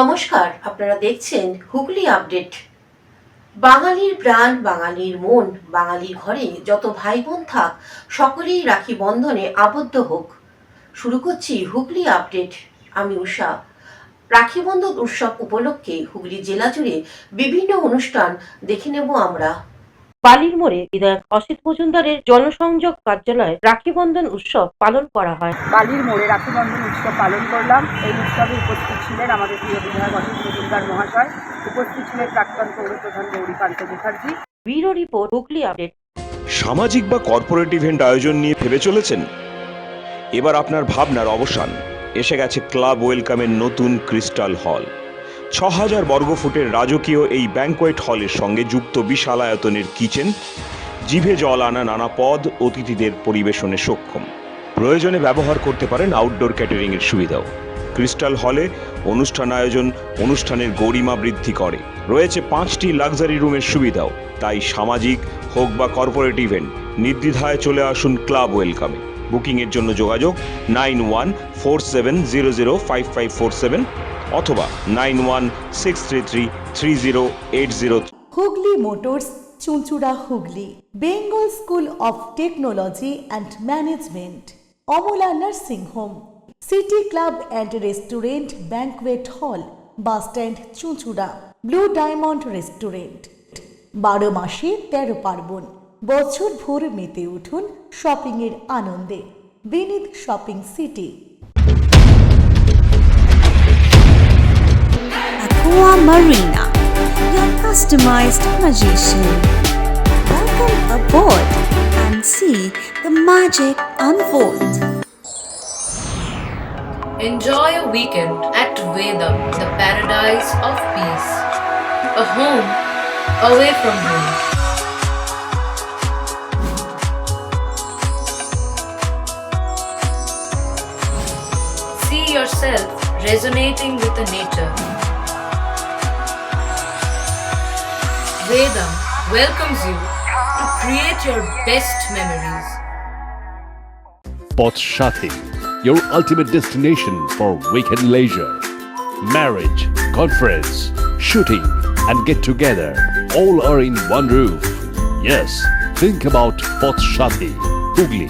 নমস্কার, আপনারা দেখছেন হুগলি আপডেট। বাঙালির প্রাণ, বাঙালির মন, বাঙালির ঘরে যত ভাই বোন থাক সকলেই রাখি বন্ধনে আবদ্ধ হোক। শুরু করছি হুগলি আপডেট। আমি উষা। রাখি বন্ধন উৎসব উপলক্ষে হুগলি জেলা জুড়ে বিভিন্ন অনুষ্ঠান দেখে নেব আমরা। বালির মোড়ে বিধায়ক অসিত মজুমদারের জনসংযোগ কার্যালয়ে রাখি বন্ধন উৎসব পালন করা হয়। বালির মোড়ে রাখি বন্ধন উৎসব পালন করলাম। এই উৎসবে উপস্থিত ছিলেন আমাদের প্রিয় বিধায়ক অসিত মজুমদার মহাশয়, উপস্থিত ছিলেন প্রাক্তন পৌরপ্রধান Gourikanta Mukherjee. Bureau report, Hooghly update. সামাজিক বা কর্পোরেট ইভেন্ট আয়োজন নিয়ে ভেবে চলেছেন? এবার আপনার ভাবনার অবসান। এসে গেছে ক্লাব ওয়েলকামের নতুন ক্রিস্টাল হল। ৬,০০০ বর্গফুটের রাজকীয় এই ব্যাংকোয়েট হলের সঙ্গে যুক্ত বিশাল আয়তনের কিচেন, জিভে জল আনা নানা পদ অতিথিদের পরিবেশনে সক্ষম। প্রয়োজনে ব্যবহার করতে পারেন আউটডোর ক্যাটারিং এর সুবিধাও। ক্রিস্টাল হলে অনুষ্ঠান আয়োজন অনুষ্ঠানের গরিমা বৃদ্ধি করে। রয়েছে 5টি লাক্সারি রুমের সুবিধাও। তাই সামাজিক হোক বা কর্পোরেট ইভেন্ট, নির্দ্বিধায় চলে আসুন ক্লাব ওয়েলকামে। বুকিংয়ের জন্য যোগাযোগ 9147005547 অথবা 9163333080। Hooghly motors, Chuchura, Hooghly. Bengal school of technology and management, Amala nursing home, city club and restaurant, banquet hall, bus stand, Chuchura. Blue diamond restaurant. 12 মাসে 13 পার্বণ, বছর ভোর মেতে উঠুন শপিংয়ের আনন্দে। বিনীত shopping city. Aqua Marina, your customized magician. Welcome aboard and see the magic unfold. Enjoy a weekend at Vedam, the paradise of peace. A home away from home. See yourself resonating with the nature. Vedam welcomes you to create your best memories. Potshati, your ultimate destination for weekend leisure. Marriage, conference, shooting, and get together all are in one roof. Yes, think about Potshati, Hugli.